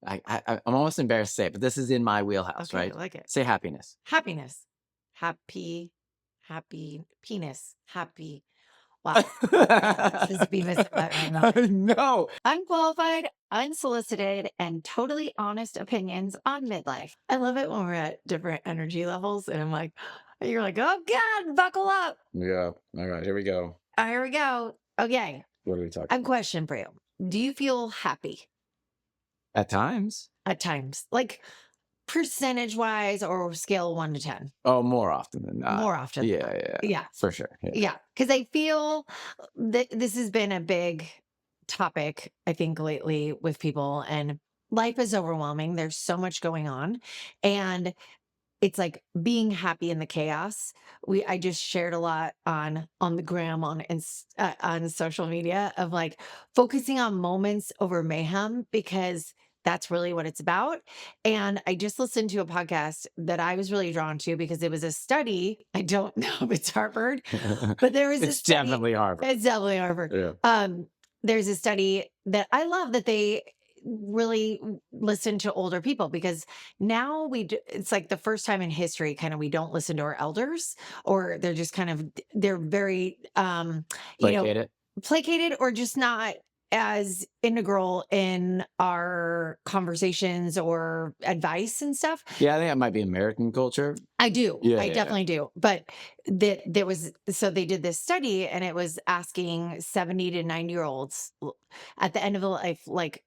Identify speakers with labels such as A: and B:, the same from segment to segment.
A: I'm almost embarrassed to say it, but this is in my wheelhouse,
B: Okay,
A: right?
B: I like it.
A: Say happiness.
B: Happiness. Happy, happy, penis, happy. Wow. This is Beavis and Butthead.
A: I know.
B: Unqualified, unsolicited, and totally honest opinions on midlife. I love it when we're at different energy levels and I'm like, you're like, oh God, buckle up.
A: Yeah. All right. Here we go.
B: Here we go. Okay.
A: What are we
B: I
A: talking
B: have a
A: about?
B: question for you. Do you feel happy
A: At times.
B: at times? Like percentage wise or scale 1 to 10?
A: Oh, more often than not.
B: More often than
A: Yeah.
B: not.
A: Yeah.
B: Yeah.
A: For sure. Yeah.
B: Yeah. Because I feel that this has been a big topic, I think, lately with people, and life is overwhelming. There's so much going on. And it's like being happy in the chaos. I just shared a lot on the gram on social media of like focusing on moments over mayhem because that's really what it's about. And I just listened to a podcast that I was really drawn to because it was a study. I don't know if it's Harvard, but there was a
A: It's
B: study.
A: definitely Harvard.
B: It's definitely Harvard.
A: Yeah.
B: There's a study that I love that they really listen to older people because now it's like the first time in history kind of we don't listen to our elders, or they're just kind of they're very
A: Placate it.
B: placated or just not as integral in our conversations or advice and stuff.
A: Yeah, I think that might be American culture.
B: I do.
A: Yeah,
B: I
A: yeah.
B: definitely do. But so they did this study and it was asking 70 to 90-year-olds at the end of the life, like,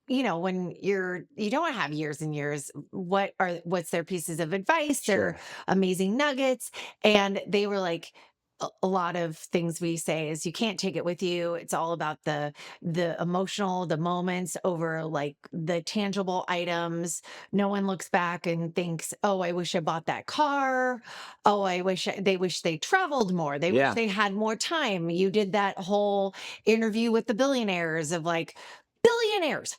B: when you don't have years and years, what's their pieces of advice, their
A: Sure.
B: amazing nuggets. And they were like, a lot of things we say is you can't take it with you. It's all about the emotional, the moments over like the tangible items. No one looks back and thinks, "Oh, I wish I bought that car. Oh, they wish they traveled more. They wish
A: Yeah.
B: they had more time." You did that whole interview with the billionaires of like billionaires.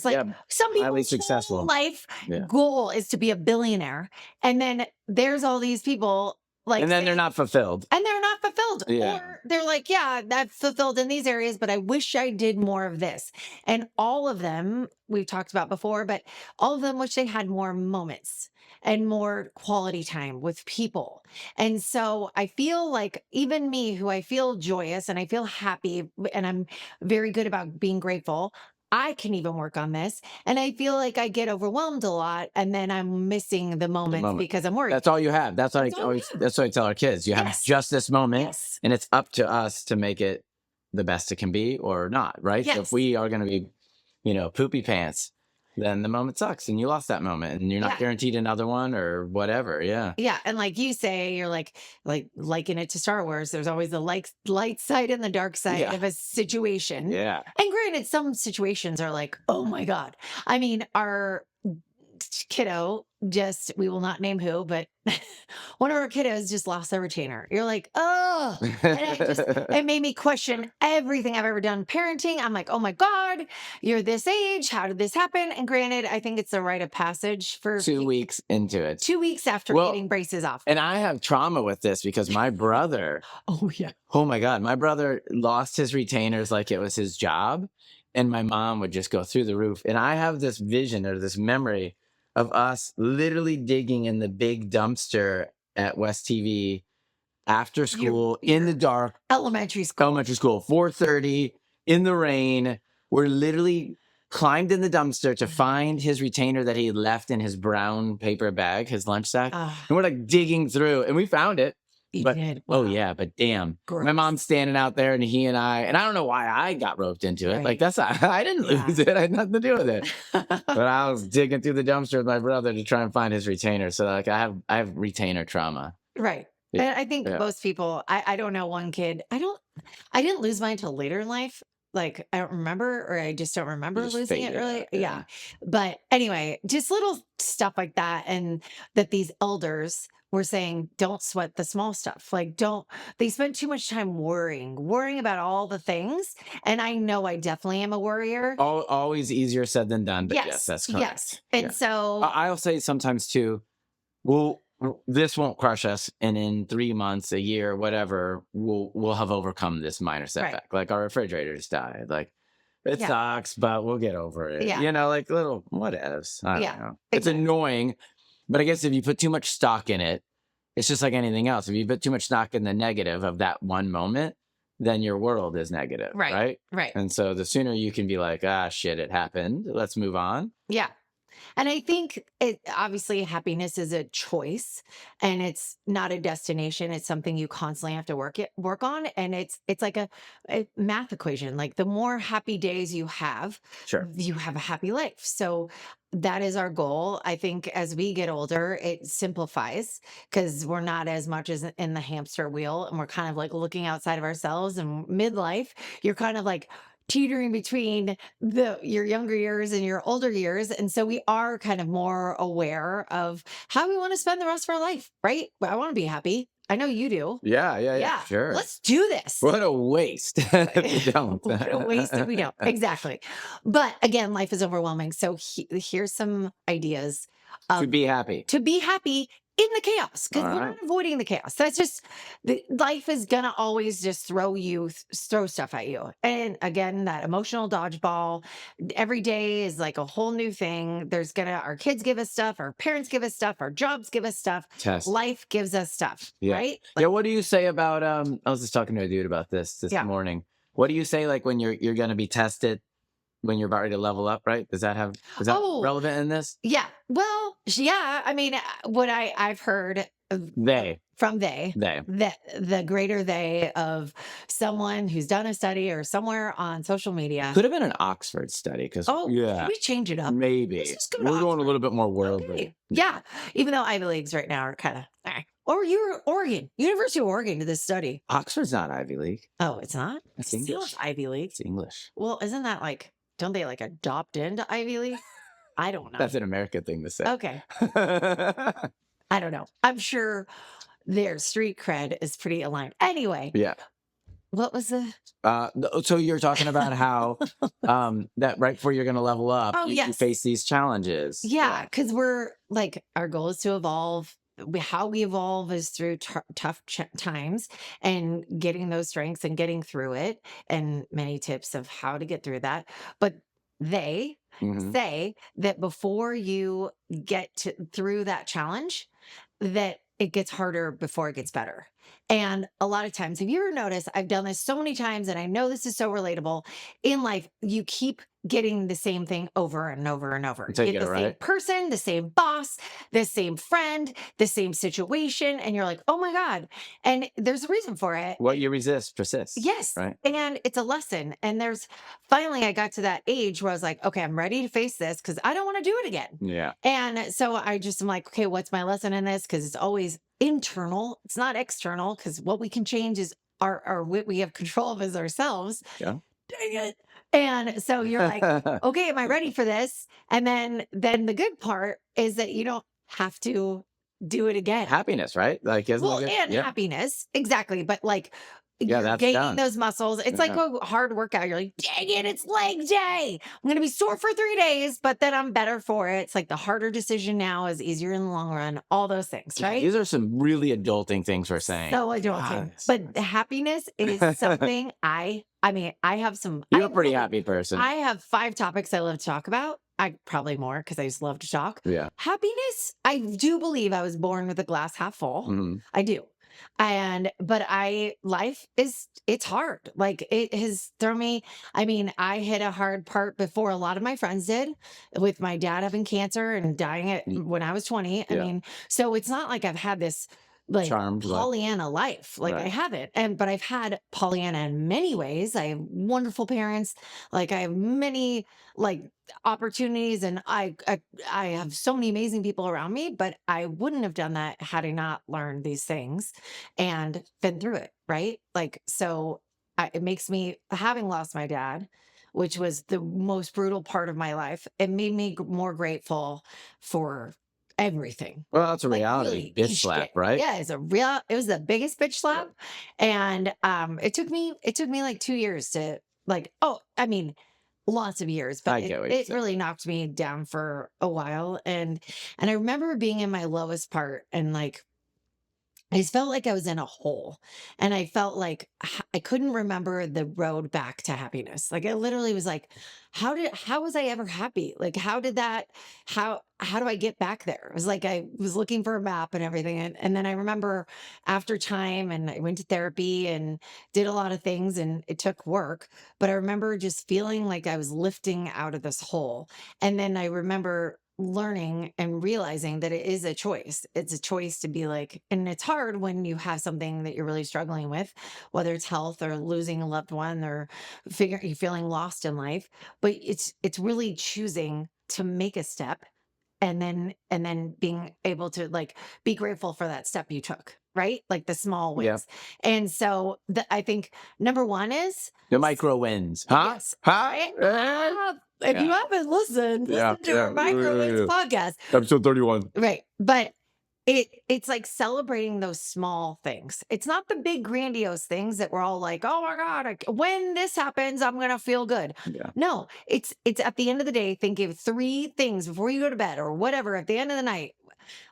B: Like
A: Yeah.
B: some
A: Highly
B: people's whole
A: successful.
B: life
A: Yeah.
B: goal is to be a billionaire, and then there's all these people like
A: And then they're
B: saying,
A: not fulfilled.
B: and they're not fulfilled.
A: Yeah.
B: Or they're like, yeah, that's fulfilled in these areas, but I wish I did more of this. And all of them, we've talked about before, but all of them wish they had more moments and more quality time with people. And so I feel like even me, who I feel joyous and I feel happy and I'm very good about being grateful. I can even work on this. And I feel like I get overwhelmed a lot and then I'm missing the
A: The
B: moments
A: moment.
B: because I'm worried.
A: That's all you have. That's what
B: That's all we have.
A: that's what I tell our kids. You have
B: Yes.
A: just this moment,
B: Yes.
A: and it's up to us to make it the best it can be or not, right? So if
B: Yes.
A: we are going to be, poopy pants, then the moment sucks and you lost that moment and you're not
B: Yeah.
A: guaranteed another one or whatever. Yeah.
B: Yeah, and like you say, you're like liken it to Star Wars. There's always the light side and the dark side
A: Yeah.
B: of a situation.
A: Yeah.
B: And granted, some situations are like, oh my God. I mean, our kiddo we will not name who, but one of our kiddos just lost their retainer. You're like, oh, and it made me question everything I've ever done parenting. I'm like, oh my God, you're this age. How did this happen? And granted, I think it's a rite of passage for
A: 2 weeks into it.
B: 2 weeks after
A: Well,
B: getting braces off.
A: And I have trauma with this because my brother,
B: Oh yeah.
A: oh my God, my brother lost his retainers like it was his job. And my mom would just go through the roof. And I have this vision or this memory of us literally digging in the big dumpster at West TV after school in the dark,
B: Elementary school.
A: 4:30 in the rain. We're literally climbed in the dumpster to find his retainer that he left in his brown paper bag, his lunch sack. And we're like digging through and we found it.
B: You
A: But
B: did.
A: oh
B: Wow.
A: yeah, but damn, my
B: Gross.
A: mom's standing out there and I don't know why I got roped into it.
B: Right.
A: Like I didn't lose it. I had nothing to do with it. But I was digging through the dumpster with my brother to try and find his retainer. So like I have retainer trauma.
B: Right.
A: Yeah.
B: And I think most people, I don't know one kid. I didn't lose mine until later in life. Like I don't remember, or I just don't remember
A: Just
B: losing it
A: faded
B: early.
A: out,
B: Yeah. But anyway, just little stuff like that. And that these elders were saying, don't sweat the small stuff. Like they spend too much time worrying about all the things. And I know I definitely am a worrier.
A: Always easier said than done, but yes,
B: Yes.
A: that's correct.
B: Yes. And so
A: I'll say sometimes too, this won't crush us, and in 3 months, a year, whatever, we'll have overcome this minor setback. Like our refrigerators died. Like It
B: Yeah.
A: sucks, but we'll get over it.
B: Yeah.
A: You know, like little whatevs. I don't
B: Yeah,
A: know. It's
B: exactly.
A: annoying, but I guess if you put too much stock in it, it's just like anything else. If you put too much stock in the negative of that one moment, then your world is negative,
B: Right.
A: right?
B: Right.
A: And so the sooner you can be like, ah, shit, it happened. Let's move on.
B: Yeah. And I think it obviously happiness is a choice and it's not a destination. It's something you constantly have to work on. And it's like a math equation. Like the more happy days
A: Sure.
B: you have a happy life. So that is our goal. I think as we get older, it simplifies because we're not as much as in the hamster wheel and we're kind of like looking outside of ourselves. And midlife, you're kind of like teetering between your younger years and your older years. And so we are kind of more aware of how we want to spend the rest of our life, right? Well, I want to be happy. I know you do.
A: Yeah. Sure.
B: Let's do this.
A: What a waste if you don't.
B: What a waste if we don't. Exactly. But again, life is overwhelming. So here's some ideas
A: To be happy.
B: to be happy in the chaos because
A: All
B: we're
A: right.
B: not avoiding the chaos. That's just life is gonna always just throw stuff at you. And again, that emotional dodgeball every day is like a whole new thing. Our kids give us stuff, our parents give us stuff, our jobs give us stuff.
A: Test.
B: Life gives us stuff,
A: Yeah.
B: right?
A: Yeah. What do you say about I was just talking to a dude about this
B: Yeah.
A: morning. What do you say like when you're gonna be tested when you're about ready to level up, right? Is that
B: Oh,
A: relevant in this?
B: yeah. Well, yeah. I mean, what I've heard from
A: They.
B: the greater they of someone who's done a study or somewhere on social media.
A: Could have been an Oxford study because
B: Can we change it up?
A: maybe
B: Let's just go to
A: we're going a
B: Oxford.
A: little bit more worldly.
B: Okay. Yeah. Even though Ivy Leagues right now are kind of, or you're Oregon, University of Oregon did this study.
A: Oxford's not Ivy League.
B: Oh, it's not?
A: It's
B: It
A: English.
B: sounds Ivy League.
A: It's English.
B: Well, isn't that like, don't they like adopt into Ivy League? I don't know.
A: That's an American thing to say.
B: Okay. I don't know. I'm sure their street cred is pretty aligned. Anyway.
A: Yeah.
B: What was the?
A: So you're talking about how that right before you're going to level up,
B: Oh,
A: you
B: yes.
A: face these challenges.
B: Yeah, because we're like our goal is to evolve. How we evolve is through tough times and getting those strengths and getting through it, and many tips of how to get through that. But they
A: Mhm.
B: say that before you get through that challenge, that it gets harder before it gets better. And a lot of times, have you ever noticed, I've done this so many times, and I know this is so relatable in life, you keep getting the same thing over and over and over.
A: Until you
B: Get
A: get
B: the
A: it
B: same
A: right.
B: person, the same boss, the same friend, the same situation. And you're like, oh my God. And there's a reason for it.
A: What you resist persists.
B: Yes.
A: Right.
B: And it's a lesson. And finally, I got to that age where I was like, okay, I'm ready to face this because I don't want to do it again.
A: Yeah.
B: And so I just am like, okay, what's my lesson in this? Because it's always internal, it's not external, because what we can change is what we have control of is ourselves.
A: Yeah.
B: Dang it. And so you're like, okay, am I ready for this? And then the good part is that you don't have to do it again.
A: Happiness, right? Like, isn't
B: Well,
A: it?
B: and
A: Yeah.
B: happiness. Exactly. But like
A: Yeah,
B: you're
A: that's
B: gaining
A: done.
B: those muscles. It's like a hard workout. You're like, dang it, it's leg day. I'm going to be sore for 3 days, but then I'm better for it. It's like the harder decision now is easier in the long run. All those things, right?
A: These are some really adulting things we're saying.
B: So adulting. But happiness is something I have some.
A: You're a pretty happy person.
B: I have 5 topics I love to talk about. I probably more because I just love to talk.
A: Yeah.
B: Happiness. I do believe I was born with a glass half full.
A: Mhm.
B: I do. Life it's hard. Like it has thrown me. I mean, I hit a hard part before a lot of my friends did with my dad having cancer and dying when I was 20. I mean, so it's not like I've had this like
A: Charmed
B: Pollyanna life. Like I haven't. But I've had Pollyanna in many ways. I have wonderful parents. Like I have many like opportunities and I have so many amazing people around me, but I wouldn't have done that had I not learned these things and been through it, right? Like so it makes me, having lost my dad, which was the most brutal part of my life, it made me more grateful for everything.
A: Well, that's a
B: Like,
A: reality
B: really
A: bitch slap, right?
B: Yeah, it was the biggest bitch slap. And it took me like 2 years to like, lots of years, but it really knocked me down for a while. And I remember being in my lowest part and like I just felt like I was in a hole, and I felt like I couldn't remember the road back to happiness. Like I literally was like, how was I ever happy? Like how do I get back there? It was like I was looking for a map and everything. And then I remember after time, and I went to therapy and did a lot of things, and it took work, but I remember just feeling like I was lifting out of this hole. And then I remember learning and realizing that it is a choice. It's a choice to be like, and it's hard when you have something that you're really struggling with, whether it's health or losing a loved one or you feeling lost in life. But it's really choosing to make a step, and then being able to like be grateful for that step you took, right? Like the small
A: Yeah.
B: wins. And so I think number one is
A: The micro wins. Huh?
B: yes.
A: Huh?
B: Right?
A: Eh?
B: If you
A: Yeah.
B: haven't listened,
A: Yeah.
B: listen to our micro wins podcast.
A: Episode 31.
B: Right. But it's like celebrating those small things. It's not the big grandiose things that we're all like, oh my God, when this happens, I'm gonna feel good.
A: Yeah.
B: No, it's at the end of the day, think of three things before you go to bed or whatever at the end of the night.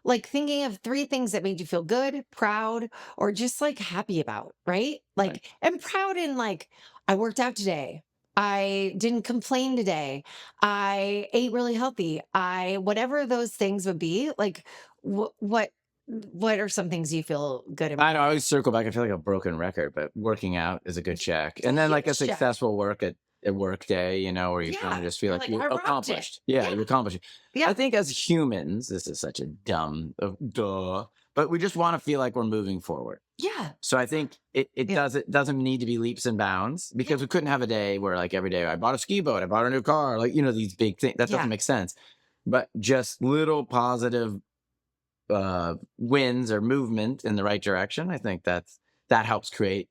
B: Like thinking of three things that made you feel good, proud, or just like happy about, right? Like,
A: Right.
B: and proud in like, I worked out today. I didn't complain today. I ate really healthy. Whatever those things would be, like, what are some things you feel good about?
A: I know. I always circle back. I feel like a broken record, but working out is a good check.
B: It's a
A: And then like a
B: huge check.
A: successful work at work day, you know, where you kind
B: Yeah.
A: of just feel
B: You're
A: like
B: like,
A: you
B: I rocked it.
A: accomplished. Yeah, you
B: Yeah.
A: accomplished it.
B: Yeah.
A: I think as humans, this is such a dumb duh, but we just want to feel like we're moving forward.
B: Yeah.
A: So I think it
B: Yeah.
A: doesn't need to be leaps and bounds, because we couldn't have a day where like every day I bought a ski boat, I bought a new car, like, you know, these big things. That
B: Yeah.
A: doesn't make sense. But just little positive wins or movement in the right direction. I think that helps create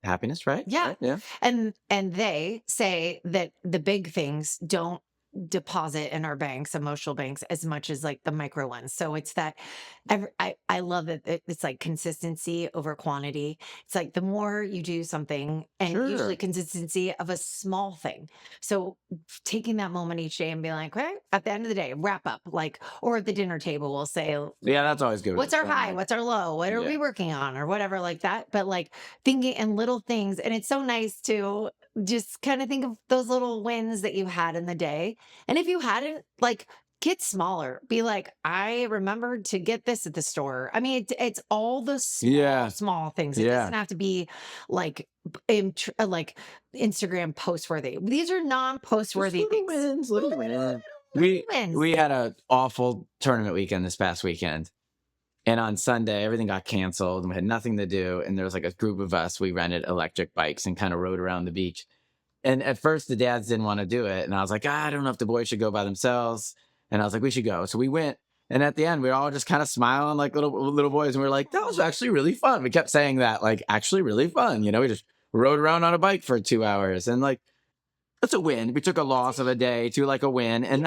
A: happiness, right?
B: Yeah.
A: Right? Yeah.
B: And they say that the big things don't deposit in our banks, emotional banks, as much as like the micro ones. So it's that I love that it's like consistency over quantity. It's like the more you do something, and
A: Sure.
B: usually consistency of a small thing. So taking that moment each day and being like, okay, at the end of the day, wrap up, like, or at the dinner table, we'll say,
A: Yeah, that's always good.
B: what's our high? What's our low? What are
A: Yeah.
B: we working on? Or whatever like that. But like thinking and little things. And it's so nice to just kind of think of those little wins that you had in the day. And if you hadn't, like, get smaller. Be like, I remembered to get this at the store. I mean, it's all the small things. It
A: Yeah.
B: doesn't have to be like like Instagram post worthy. These are non-post worthy
A: Little
B: things.
A: wins, little wins.
B: wins.
A: We had an awful tournament weekend this past weekend. And on Sunday, everything got canceled and we had nothing to do. And there was like a group of us. We rented electric bikes and kind of rode around the beach. And at first, the dads didn't want to do it. And I was like, I don't know if the boys should go by themselves. And I was like, we should go. So we went. And at the end, we were all just kind of smiling like little boys. And we were like, that was actually really fun. We kept saying that, like, actually really fun. You know, we just rode around on a bike for 2 hours. And like, that's a win. We took a loss of a day to like a win. And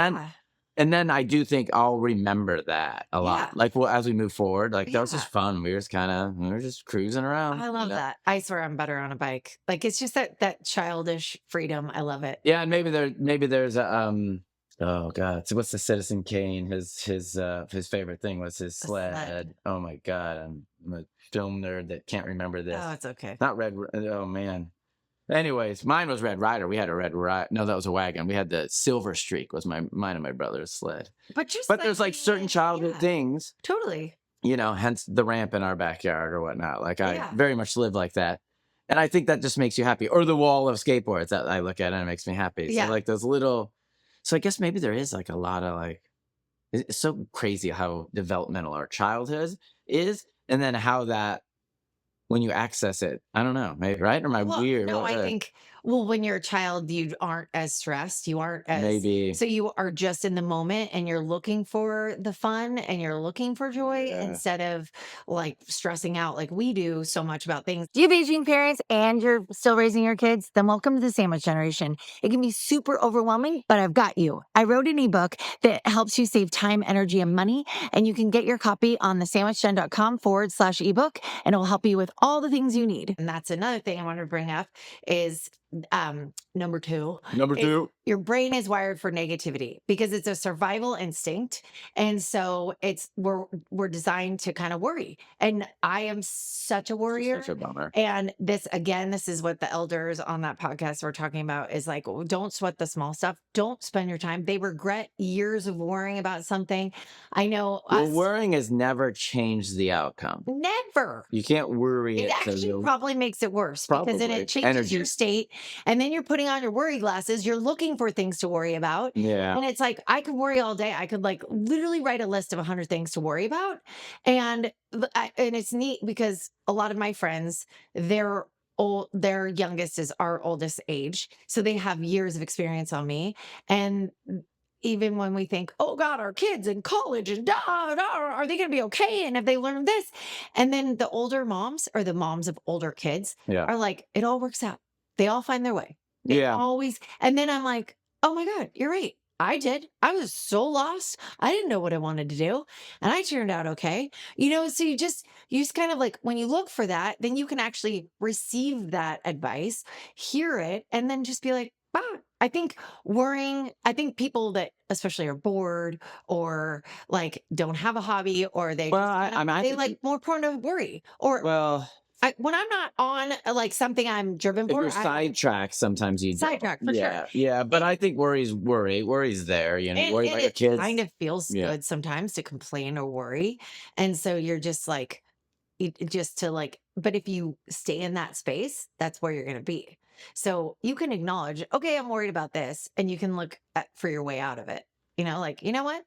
A: then I do think I'll remember that a lot.
B: Yeah.
A: Like, well, as we move forward, like that was just fun. We were just cruising around.
B: I love that. I swear I'm better on a bike. Like it's just that childish freedom. I love it.
A: Yeah, and maybe there's a oh god, so what's the Citizen Kane? His favorite thing was his sled. Oh my god, I'm a film nerd that can't remember this.
B: Oh, it's okay.
A: Not Red. Oh man. Anyways, mine was Red Rider. We had a Red Rider. No, that was a wagon. We had the Silver Streak. Was mine and my brother's sled.
B: But
A: there's like certain childhood things.
B: Totally.
A: You know, hence the ramp in our backyard or whatnot. Like I very much live like that. And I think that just makes you happy. Or the wall of skateboards that I look at and it makes me happy.
B: Yeah.
A: So like those little, so I guess maybe there is like a lot of like, it's so crazy how developmental our childhood is. And then how that, when you access it, I don't know, maybe, right? Or am I weird?
B: No, I think, when you're a child, you aren't as stressed. You aren't as,
A: maybe.
B: So you are just in the moment and you're looking for the fun and you're looking for joy instead of like stressing out like we do so much about things. Do you have aging parents and you're still raising your kids? Then welcome to the sandwich generation. It can be super overwhelming, but I've got you. I wrote an ebook that helps you save time, energy, and money. And you can get your copy on thesandwichgen.com/ebook, and it will help you with all the things you need. And that's another thing I want to bring up is number two
A: Number
B: is
A: two.
B: your brain is wired for negativity because it's a survival instinct. And so we're designed to kind of worry. And I am such a
A: This is such
B: worrier.
A: a bummer.
B: And this again, this is what the elders on that podcast were talking about is like, don't sweat the small stuff. Don't spend your time. They regret years of worrying about something. I know
A: Well,
B: us
A: worrying has never changed the outcome.
B: never.
A: You can't worry
B: It
A: it to
B: actually
A: the
B: probably makes it worse because then it
A: probably
B: changes your
A: energy.
B: state. And then you're putting on your worry glasses. You're looking for things to worry about.
A: Yeah.
B: And it's like, I could worry all day. I could like literally write a list of 100 things to worry about. And, and it's neat because a lot of my friends, they're old, their youngest is our oldest age. So they have years of experience on me. And even when we think, oh God, our kids in college and are they going to be okay? And have they learned this? And then the older moms or the moms of older kids
A: Yeah.
B: are like, it all works out. They all find their way. They
A: Yeah.
B: always. And then I'm like, oh my God, you're right. I did. I was so lost. I didn't know what I wanted to do. And I turned out okay. So you just kind of like when you look for that, then you can actually receive that advice, hear it, and then just be like, ah, I think people that especially are bored or like don't have a hobby or they
A: Well,
B: just
A: I mean, I
B: they
A: think
B: like more prone to worry or
A: well,
B: when I'm not on like something I'm driven
A: if
B: for,
A: you're sidetracked, sometimes you don't.
B: sidetrack for sure.
A: Yeah, yeah. But I think worry's there. You
B: And,
A: worry
B: and
A: about your
B: it kind
A: kids.
B: of feels
A: Yeah.
B: good sometimes to complain or worry. And so you're just like, just to like, but if you stay in that space, that's where you're going to be. So you can acknowledge, okay, I'm worried about this, and you can look for your way out of it. Like, you know what?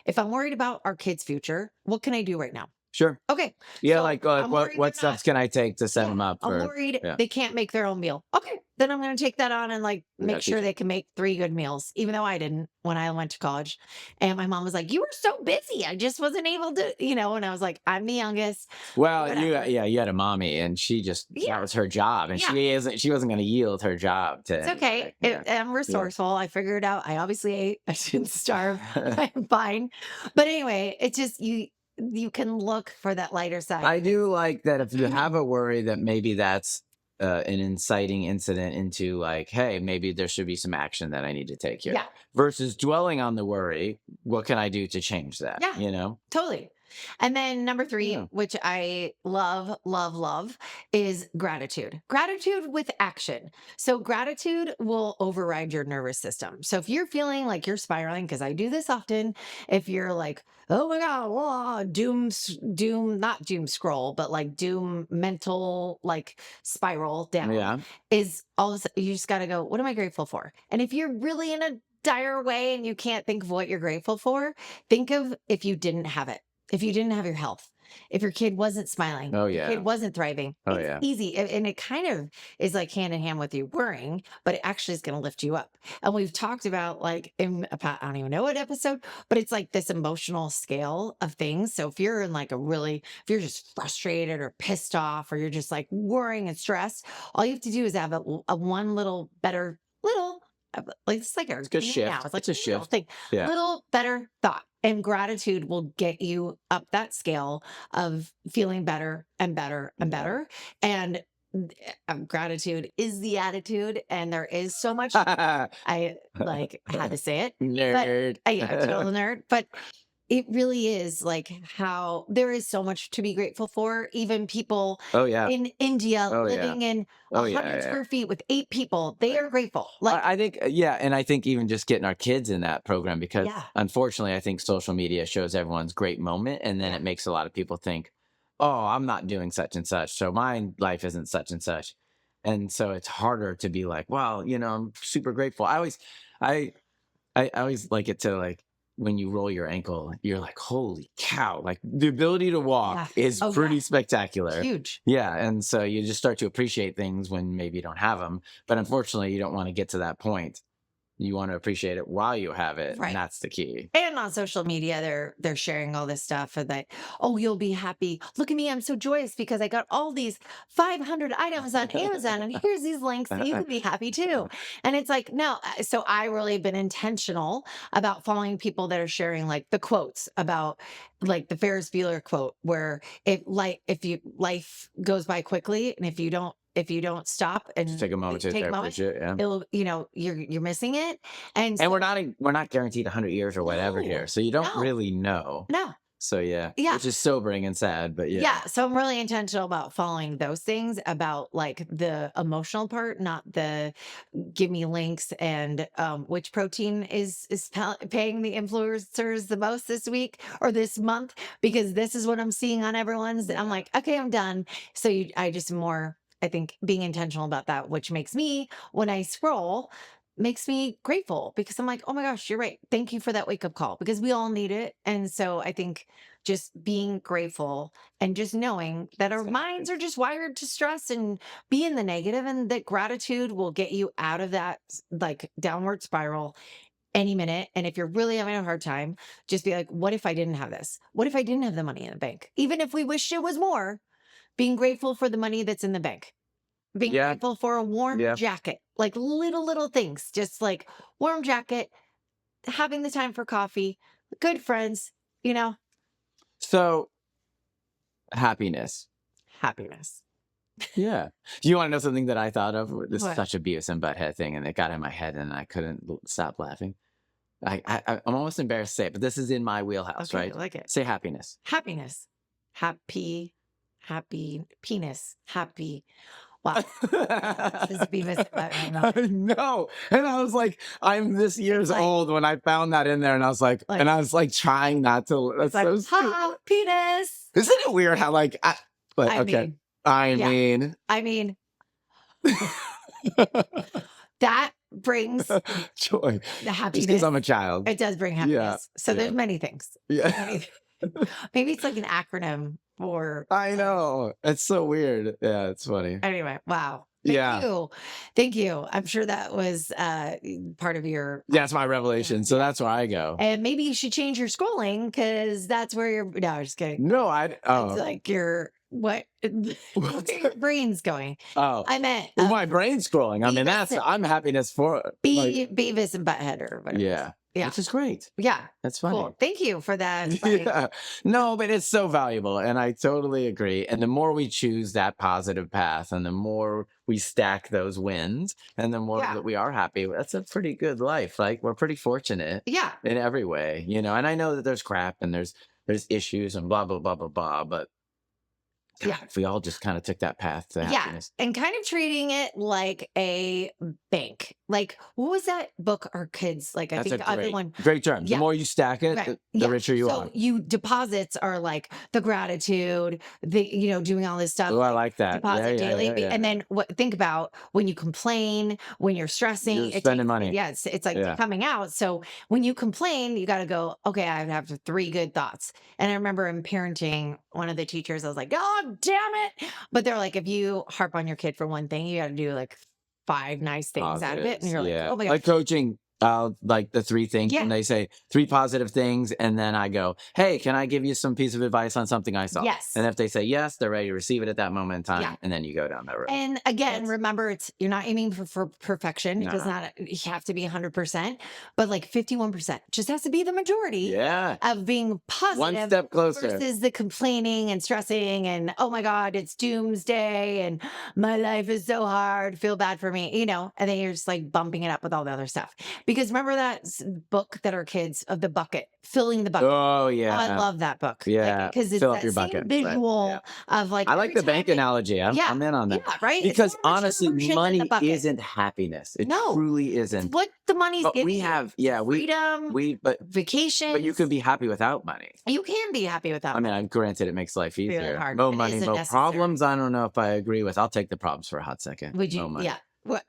B: If I'm worried about our kids' future, what can I do right now?
A: Sure.
B: Okay.
A: Yeah,
B: So
A: like
B: I'm worried
A: what
B: they're not.
A: steps can I take to set them up
B: I'm
A: for?
B: worried
A: Yeah,
B: they can't make their own meal. Okay. Then I'm going to take that on and like
A: we gotta
B: make sure
A: teach 'em.
B: they can make 3 good meals, even though I didn't when I went to college. And my mom was like, you were so busy. I just wasn't able to, and I was like, I'm the youngest.
A: Well,
B: Whatever.
A: you had a mommy, and she just that
B: Yeah.
A: was her job, and
B: Yeah.
A: she wasn't going to yield her job to
B: It's okay.
A: anybody. Yeah.
B: I'm resourceful. I figured it out. I obviously ate. I didn't starve. I'm fine. But anyway, it's just you can look for that lighter side.
A: I do like that if you have a worry that maybe that's an inciting incident into like, hey, maybe there should be some action that I need to take here.
B: Yeah.
A: Versus dwelling on the worry, what can I do to change that?
B: Yeah. Totally. And then number 3,
A: Yeah.
B: which I love, love, love, is gratitude. Gratitude with action. So gratitude will override your nervous system. So if you're feeling like you're spiraling, because I do this often, if you're like, oh my God, not doom scroll, but like doom mental, like spiral down,
A: Yeah.
B: is all of a sudden, you just got to go, what am I grateful for? And if you're really in a dire way and you can't think of what you're grateful for, think of if you didn't have it. If you didn't have your health, if your kid wasn't smiling,
A: Oh,
B: your
A: yeah.
B: kid wasn't thriving,
A: Oh,
B: it's
A: yeah.
B: easy. And it kind of is like hand in hand with you worrying, but it actually is going to lift you up. And we've talked about like I don't even know what episode, but it's like this emotional scale of things. So if you're in like if you're just frustrated or pissed off, or you're just like worrying and stressed, all you have to do is have a one little better, like it's like
A: It's a good shift.
B: now. It's like
A: It's a
B: little
A: shift.
B: thing,
A: Yeah.
B: little better thought. And gratitude will get you up that scale of feeling better and better and
A: Yeah.
B: better. And gratitude is the attitude. And there is so much.
A: Nerd.
B: I like had to say it. Total nerd. But it really is like how there is so much to be grateful for. Even people
A: Oh, yeah.
B: in India
A: Oh, yeah.
B: living in
A: Oh,
B: 100
A: yeah.
B: square feet with 8 people, they are grateful. Like,
A: I think, yeah. And I think even just getting our kids in that program, because
B: Yeah.
A: unfortunately, I think social media shows everyone's great moment. And then
B: Yeah.
A: it makes a lot of people think, oh, I'm not doing such and such. So my life isn't such and such. And so it's harder to be like, well, I'm super grateful. I always like it to like, when you roll your ankle, you're like, holy cow, like the ability to walk
B: Yeah.
A: is
B: Oh,
A: pretty
B: yeah.
A: spectacular.
B: huge.
A: Yeah. And so you just start to appreciate things when maybe you don't have them. But unfortunately, you don't want to get to that point. You want to appreciate it while you have it.
B: Right.
A: And that's the key.
B: And on social media, they're sharing all this stuff and that, oh, you'll be happy. Look at me, I'm so joyous because I got all these 500 items on Amazon, and here's these links, and you can be happy too. And it's like, no. So I really have been intentional about following people that are sharing like the quotes about like the Ferris Bueller quote, where if life goes by quickly, and if you don't if you don't stop
A: Just
B: and
A: take a moment to
B: take a moment,
A: appreciate it. Yeah.
B: it'll, you're missing it. And
A: And
B: so,
A: we're not guaranteed 100 years or whatever here.
B: no,
A: So you don't
B: no,
A: really know.
B: no.
A: So yeah,
B: Yeah.
A: which is sobering and sad, but yeah.
B: Yeah, so I'm really intentional about following those things, about like the emotional part, not the give me links and which protein is paying the influencers the most this week or this month, because this is what I'm seeing on everyone's. I'm like, okay, I'm done. So I just more, I think being intentional about that, which makes me, when I scroll, makes me grateful, because I'm like, oh my gosh, you're right. Thank you for that wake up call, because we all need it. And so I think just being grateful and just knowing that our minds are just wired to stress and be in the negative, and that gratitude will get you out of that like downward spiral any minute. And if you're really having a hard time, just be like, what if I didn't have this? What if I didn't have the money in the bank? Even if we wish it was more, being grateful for the money that's in the bank, being
A: Yeah.
B: grateful for a warm
A: Yeah.
B: jacket, like little things, just like warm jacket, having the time for coffee, good friends, you know,
A: So happiness.
B: happiness.
A: Yeah. Do you want to know something that I thought of? This is
B: What?
A: such a Beavis and Butthead thing, and it got in my head, and I couldn't stop laughing. I'm almost embarrassed to say it, but this is in my wheelhouse,
B: Okay,
A: right?
B: I like it.
A: Say happiness.
B: Happiness. Happy penis. Happy. Wow. This is Beavis and Butthead.
A: I know. And I was like, I'm this years
B: like-
A: old when I found that in there, and I was like, and I was like trying not to. That's
B: Like,
A: so stupid.
B: ha, penis.
A: Isn't it weird how like, but
B: I
A: okay.
B: mean,
A: I
B: yeah.
A: mean,
B: I mean, that brings
A: joy.
B: the happiness.
A: Because I'm a child.
B: It does bring happiness. So
A: yeah.
B: there's many things.
A: Yeah.
B: Maybe it's like an acronym for.
A: I know. It's so weird. Yeah, it's funny.
B: Anyway, wow.
A: Yeah.
B: Thank you. I'm sure that was part of your.
A: That's my revelation. So that's where I go.
B: And maybe you should change your scrolling, because that's where you're. No, I'm just kidding.
A: No,
B: It's like your what? Where your brain's going.
A: Oh,
B: I meant
A: well, my brain's scrolling. I mean, I'm happiness for
B: Beavis and Butthead or whatever.
A: Yeah.
B: Yeah.
A: Which is great.
B: Yeah.
A: That's funny.
B: Cool. Thank you for that. Like,
A: Yeah. No, but it's so valuable. And I totally agree. And the more we choose that positive path, and the more we stack those wins, and the more that we are happy, that's a pretty good life. Like, we're pretty fortunate in every way, you know. And I know that there's crap and there's issues and blah, blah, blah, blah, blah. But God, if we all just kind of took that path to happiness.
B: And kind of treating it like a bank. Like, what was that book our kids like? I
A: That's
B: think the other one.
A: Great term.
B: Yeah.
A: The more you stack it, the richer you are.
B: So deposits are like the gratitude, doing all this stuff.
A: Oh, I like that.
B: Deposit daily. And then think about when you complain, when you're stressing,
A: you're spending money.
B: Yeah, it's like coming out. So when you complain, you got to go, okay, I have 3 good thoughts. And I remember in parenting, one of the teachers, I was like, oh, damn it. But they're like, if you harp on your kid for one thing, you got to do like 5 nice things out of it. And you're like, oh my God.
A: Like coaching, like the 3 things, and they say 3 positive things, and then I go, hey, can I give you some piece of advice on something I saw?
B: Yes.
A: And if they say yes, they're ready to receive it at that moment in time, and then you go down that road.
B: And again, remember, you're not aiming for perfection. It does not have to be 100%, but like 51% just has to be the majority of being positive.
A: One step closer.
B: Versus the complaining and stressing and, oh my God, it's doomsday and my life is so hard, feel bad for me, and then you're just like bumping it up with all the other stuff. Because remember that book that our kids of the bucket, filling the bucket.
A: Oh yeah,
B: I love that book.
A: Yeah,
B: because it's
A: fill
B: that
A: up your
B: same
A: bucket
B: visual of like.
A: I like the bank analogy. I'm in on that.
B: Yeah, right.
A: Because honestly, money isn't happiness. It truly isn't.
B: What the money's giving.
A: We have
B: freedom.
A: But
B: vacation.
A: But you can be happy without money.
B: You can be happy without.
A: I mean, granted, it makes life easier.
B: Hard.
A: No money, no problems. I don't know if I agree with. I'll take the problems for a hot second.
B: Would you?
A: No money.
B: Yeah. What?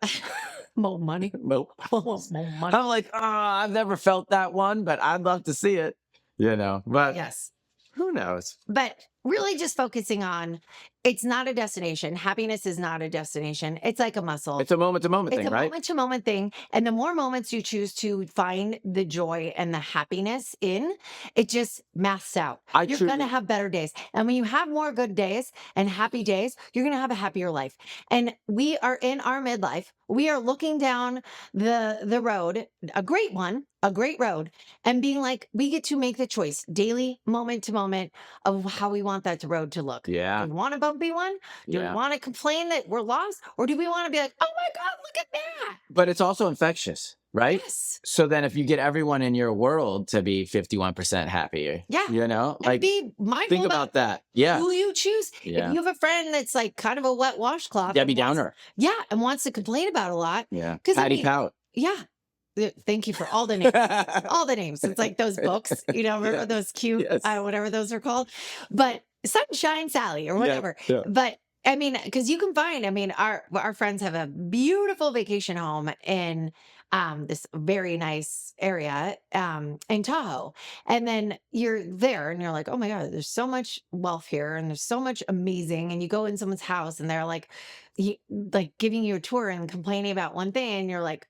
B: More money.
A: Nope.
B: More money.
A: I'm like, I've never felt that one, but I'd love to see it. But
B: yes,
A: who knows?
B: But really, just focusing on, it's not a destination. Happiness is not a destination. It's like a muscle.
A: It's a moment-to-moment thing, right?
B: It's a moment-to-moment thing. And the more moments you choose to find the joy and the happiness in, it just maths out. You're going to have better days. And when you have more good days and happy days, you're going to have a happier life. And we are in our midlife. We are looking down the road, a great one, a great road, and being like, we get to make the choice daily, moment to moment, of how we want want that road to look?
A: Yeah.
B: Do we want a bumpy one? Do we
A: Yeah.
B: want to complain that we're lost? Or do we want to be like, oh my God, look at that?
A: But it's also infectious, right?
B: Yes.
A: So then if you get everyone in your world to be 51% happy,
B: Yeah.
A: you know,
B: And
A: like
B: be mindful
A: think
B: about
A: about that. Yeah.
B: who you choose.
A: Yeah.
B: If you have a friend that's like kind of a wet washcloth,
A: Debbie
B: and wants-
A: Downer.
B: yeah, and wants to complain about a lot.
A: Yeah.
B: Because
A: Patty Pout.
B: yeah. Thank you for all the names. All the names. It's like those books, you know, remember
A: Yes.
B: those cute,
A: Yes.
B: whatever those are called. But Sunshine Sally or whatever.
A: Yeah.
B: But I mean, because you can find, I mean, our friends have a beautiful vacation home in this very nice area in Tahoe. And then you're there and you're like, oh my God, there's so much wealth here and there's so much amazing. And you go in someone's house and they're like, like giving you a tour and complaining about one thing. And you're like,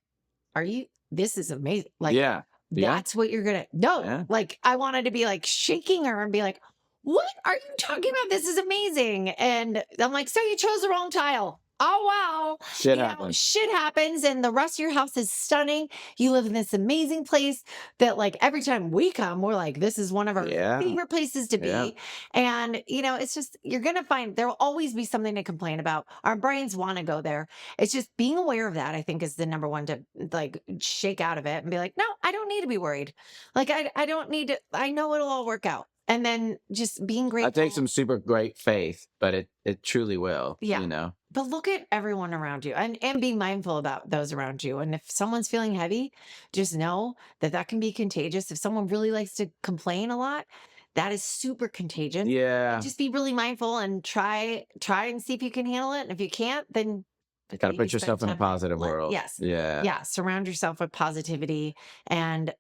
B: are you, this is amazing. Like,
A: Yeah. Yeah.
B: that's what you're gonna no.
A: Yeah.
B: Like I wanted to be like shaking her and be like, what are you talking about? This is amazing. And I'm like, so you chose the wrong tile. Oh wow.
A: Shit
B: You know,
A: happens.
B: shit happens and the rest of your house is stunning. You live in this amazing place that like every time we come, we're like, this is one of our
A: Yeah.
B: favorite places to be.
A: Yeah.
B: And you know, it's just you're gonna find there will always be something to complain about. Our brains want to go there. It's just being aware of that, I think, is the number one to like shake out of it and be like, no, I don't need to be worried. Like I don't need to, I know it'll all work out. And then just being
A: That
B: grateful.
A: takes some super great faith, but it truly will.
B: Yeah.
A: You know.
B: But look at everyone around you and be mindful about those around you. And if someone's feeling heavy, just know that that can be contagious. If someone really likes to complain a lot, that is super contagious.
A: Yeah.
B: Just be really mindful and try and see if you can handle it. And if you can't, then
A: Gotta
B: maybe
A: put
B: spend
A: yourself in a
B: time
A: positive
B: alone.
A: world.
B: Yes.
A: Yeah.
B: Yeah. Surround yourself with positivity and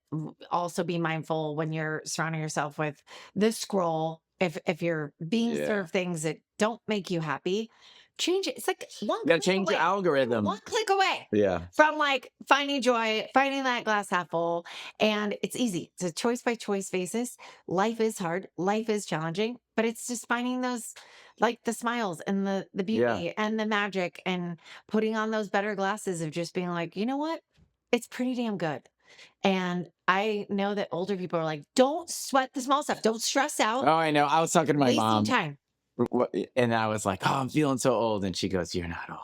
B: also be mindful when you're surrounding yourself with the scroll. If you're being
A: Yeah.
B: served things that don't make you happy, change it. It's like one
A: You gotta
B: click
A: change your
B: away.
A: algorithm.
B: One click away
A: Yeah.
B: from like finding joy, finding that glass half full. And it's easy. It's a choice by choice basis. Life is hard. Life is challenging, but it's just finding those like the smiles and the beauty and the magic and putting on those better glasses of just being like, you know what? It's pretty damn good. And I know that older people are like, don't sweat the small stuff. Don't stress out.
A: Oh, I know. I was talking to my
B: Wasting
A: mom.
B: time.
A: And I was like, oh, I'm feeling so old. And she goes, you're not old.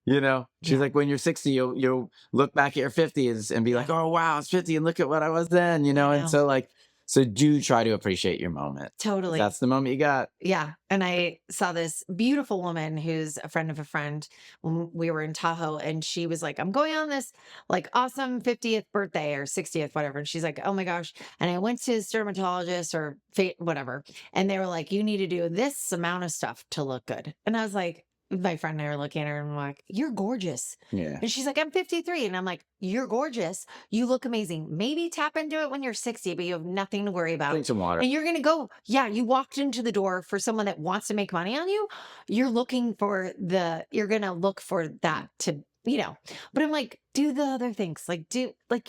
A: You know, she's
B: Yeah.
A: like, when you're 60, you'll look back at your 50s and be like, oh, wow, I was 50 and look at what I was then, you know?
B: I
A: And
B: know.
A: so like, so do try to appreciate your moment. 'Cause
B: Totally.
A: that's the moment you got.
B: Yeah. And I saw this beautiful woman who's a friend of a friend when we were in Tahoe. And she was like, I'm going on this like awesome 50th birthday or 60th, whatever. And she's like, oh my gosh. And I went to this dermatologist or whatever. And they were like, you need to do this amount of stuff to look good. And I was like, my friend and I were looking at her and I'm like, you're gorgeous.
A: Yeah.
B: And she's like, I'm 53. And I'm like, you're gorgeous. You look amazing. Maybe tap into it when you're 60, but you have nothing to worry about.
A: Drink some water.
B: And you're going to go, yeah, you walked into the door for someone that wants to make money on you. You're looking for you're going to look for that to, you know, but I'm like, do the other things. Like,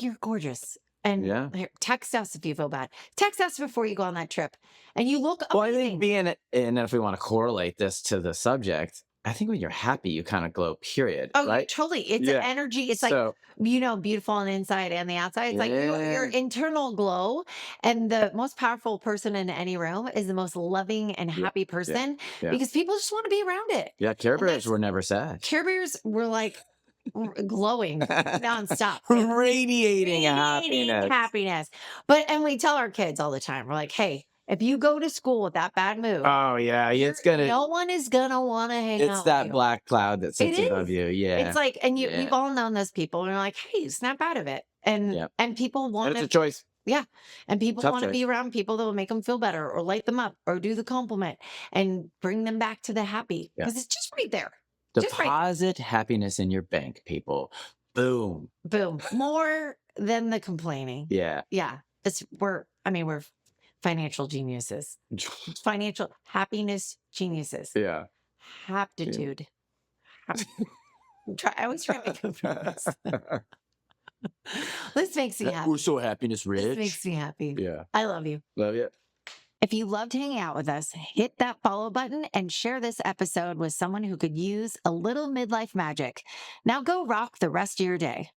B: you're gorgeous. And
A: Yeah.
B: here, text us if you feel bad. Text us before you go on that trip. And you look
A: Well, I
B: amazing.
A: think and if we want to correlate this to the subject, I think when you're happy, you kind of glow, period.
B: Oh,
A: right?
B: totally. It's
A: Yeah.
B: an energy. It's like,
A: So,
B: you know, beautiful on the inside and the outside. It's like your
A: yeah.
B: internal glow. And the most powerful person in any room is the most loving and
A: Yeah.
B: happy person
A: Yeah.
B: because people just want to be around it.
A: Yeah. Care
B: And
A: Bears
B: that's-
A: were never sad.
B: Care Bears were like glowing nonstop.
A: Radiating
B: Radiating
A: happiness.
B: happiness. And we tell our kids all the time, we're like, hey, if you go to school with that bad mood,
A: Oh, yeah. It's gonna.
B: no one is gonna want to hang out
A: It's
B: with
A: that
B: you.
A: black cloud that sits
B: It
A: above
B: is.
A: you. Yeah.
B: It's like, and
A: Yeah.
B: you've all known those people, and you're like, hey, snap out of it. And
A: Yeah.
B: and people
A: And
B: want
A: it's a
B: to,
A: choice.
B: yeah, and people
A: Tough
B: want to
A: choice.
B: be around people that will make them feel better, or light them up, or do the compliment, and bring them back to the happy
A: Yeah.
B: because it's just right there. Just right.
A: Deposit happiness in your bank, people. Boom.
B: Boom, more than the complaining.
A: Yeah.
B: Yeah, we're financial geniuses, financial happiness geniuses,
A: Yeah.
B: aptitude. I always try to make them famous. This makes me happy.
A: We're so happiness rich.
B: This makes me happy.
A: Yeah.
B: I love you.
A: Love you.
B: If you loved hanging out with us, hit that follow button and share this episode with someone who could use a little midlife magic. Now go rock the rest of your day.